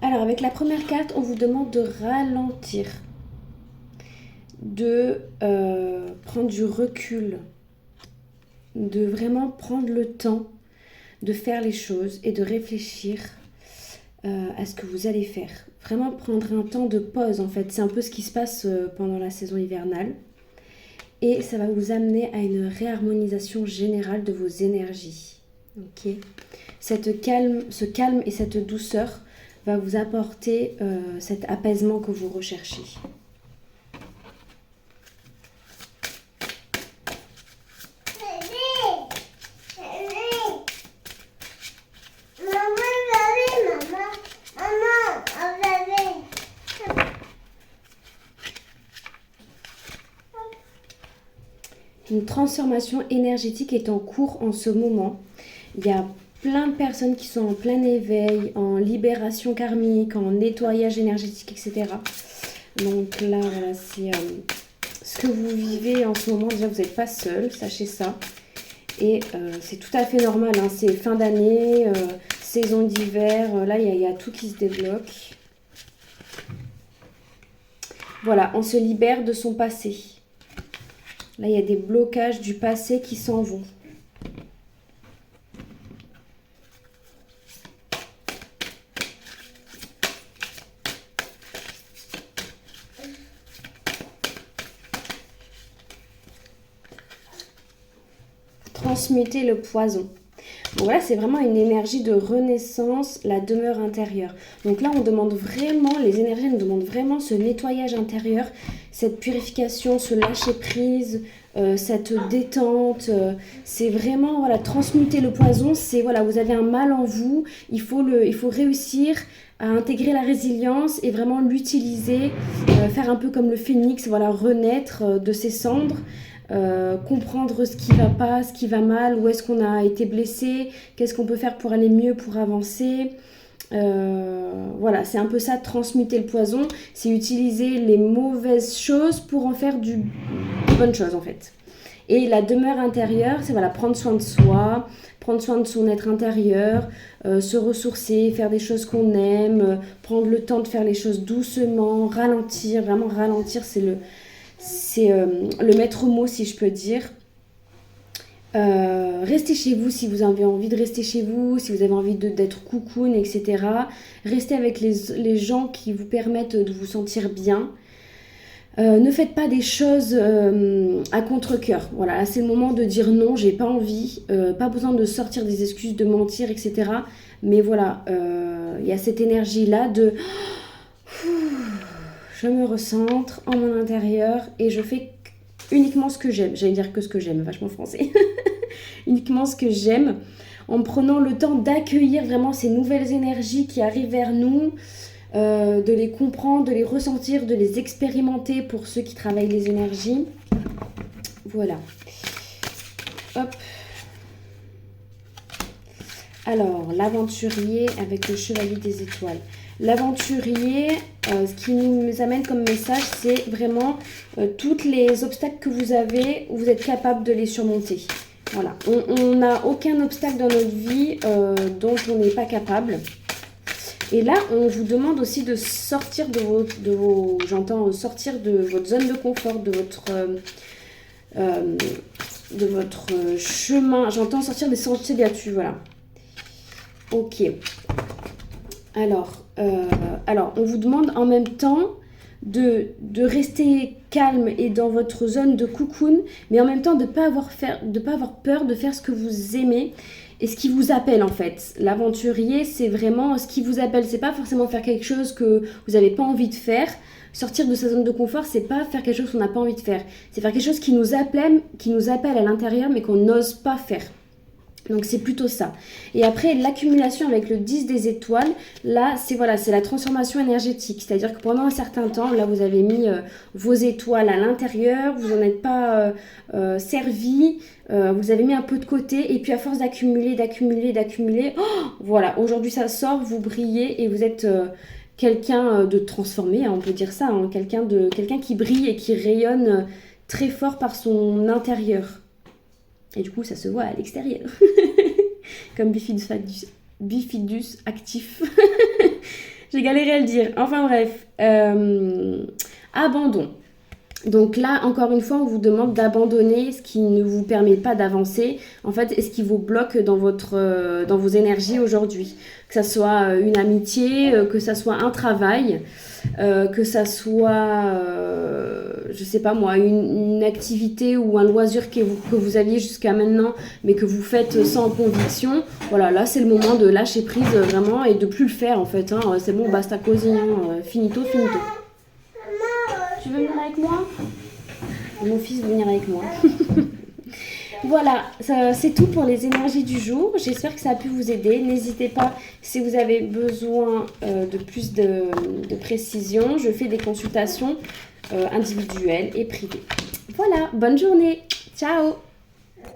Alors, avec la première carte, on vous demande de ralentir, de prendre du recul, de vraiment prendre le temps de faire les choses et de réfléchir à ce que vous allez faire. Vraiment prendre un temps de pause, en fait. C'est un peu ce qui se passe pendant la saison hivernale. Et ça va vous amener à une réharmonisation générale de vos énergies. Ok. Ce calme et cette douceur va vous apporter cet apaisement que vous recherchez. Une transformation énergétique est en cours en ce moment. Il y a plein de personnes qui sont en plein éveil, en libération karmique, en nettoyage énergétique, etc. Donc là, voilà, c'est ce que vous vivez en ce moment. Déjà, vous n'êtes pas seul, sachez ça. Et c'est tout à fait normal, hein. C'est fin d'année, saison d'hiver. Là, il y a tout qui se débloque. Voilà, on se libère de son passé. Là, il y a des blocages du passé qui s'en vont. Transmuter le poison. Donc voilà, c'est vraiment une énergie de renaissance, la demeure intérieure. Donc là, on demande vraiment, les énergies nous demandent vraiment ce nettoyage intérieur, cette purification, ce lâcher prise, cette détente. C'est vraiment, voilà, transmuter le poison. C'est, voilà, vous avez un mal en vous, il faut réussir à intégrer la résilience et vraiment l'utiliser, faire un peu comme le phénix, voilà, renaître de ses cendres. Comprendre ce qui va pas, ce qui va mal, où est-ce qu'on a été blessé, qu'est-ce qu'on peut faire pour aller mieux, pour avancer. Voilà, c'est un peu ça, transmuter le poison, c'est utiliser les mauvaises choses pour en faire des bonnes choses en fait. Et la demeure intérieure, c'est voilà, prendre soin de soi, prendre soin de son être intérieur, se ressourcer, faire des choses qu'on aime, prendre le temps de faire les choses doucement, ralentir, vraiment ralentir, c'est le maître mot si je peux dire. Restez chez vous si vous avez envie de rester chez vous, si vous avez envie d'être cocoon, etc. Restez avec les gens qui vous permettent de vous sentir bien. Ne faites pas des choses à contre-cœur. Voilà, c'est le moment de dire non, j'ai pas envie. Pas besoin de sortir des excuses, de mentir, etc. Mais voilà, y a cette énergie-là de... Je me recentre en mon intérieur et je fais uniquement ce que j'aime. J'allais dire que ce que j'aime, vachement français. Uniquement ce que j'aime, en prenant le temps d'accueillir vraiment ces nouvelles énergies qui arrivent vers nous, de les comprendre, de les ressentir, de les expérimenter pour ceux qui travaillent les énergies. Voilà. Hop. Alors, l'aventurier avec le chevalier des étoiles. L'aventurier, ce qui nous amène comme message, c'est vraiment tous les obstacles que vous avez, vous êtes capable de les surmonter. Voilà, on n'a aucun obstacle dans notre vie dont on n'est pas capable. Et là, on vous demande aussi de sortir j'entends sortir de votre zone de confort, de votre chemin. J'entends sortir des sentiers battus, voilà. Ok. Alors, on vous demande en même temps de rester calme et dans votre zone de cocoon, mais en même temps de ne pas avoir peur de faire ce que vous aimez et ce qui vous appelle en fait. L'aventurier, c'est vraiment ce qui vous appelle. C'est pas forcément faire quelque chose que vous n'avez pas envie de faire. Sortir de sa zone de confort, c'est pas faire quelque chose qu'on n'a pas envie de faire. C'est faire quelque chose qui nous appelle à l'intérieur, mais qu'on n'ose pas faire. Donc c'est plutôt ça. Et après, l'accumulation avec le 10 des étoiles, là, c'est la transformation énergétique. C'est-à-dire que pendant un certain temps, là, vous avez mis vos étoiles à l'intérieur, vous n'en êtes pas servi, vous avez mis un peu de côté, et puis à force d'accumuler, voilà, aujourd'hui ça sort, vous brillez, et vous êtes quelqu'un de transformé, hein, on peut dire ça, hein, quelqu'un qui brille et qui rayonne très fort par son intérieur. Et du coup, ça se voit à l'extérieur. Comme bifidus actif. J'ai galéré à le dire. Enfin bref, abandon. Donc là, encore une fois, on vous demande d'abandonner ce qui ne vous permet pas d'avancer, en fait, et ce qui vous bloque dans vos énergies aujourd'hui. Que ça soit une amitié, que ça soit un travail, que ça soit, je sais pas moi, une activité ou un loisir que vous aviez jusqu'à maintenant, mais que vous faites sans conviction. Voilà, là, c'est le moment de lâcher prise vraiment et de plus le faire, en fait. Hein. C'est bon, basta così, hein. Finito, finito. Tu veux venir avec moi? Mon fils veut venir avec moi. Voilà, c'est tout pour les énergies du jour. J'espère que ça a pu vous aider. N'hésitez pas si vous avez besoin de plus de précision. Je fais des consultations individuelles et privées. Voilà, bonne journée. Ciao.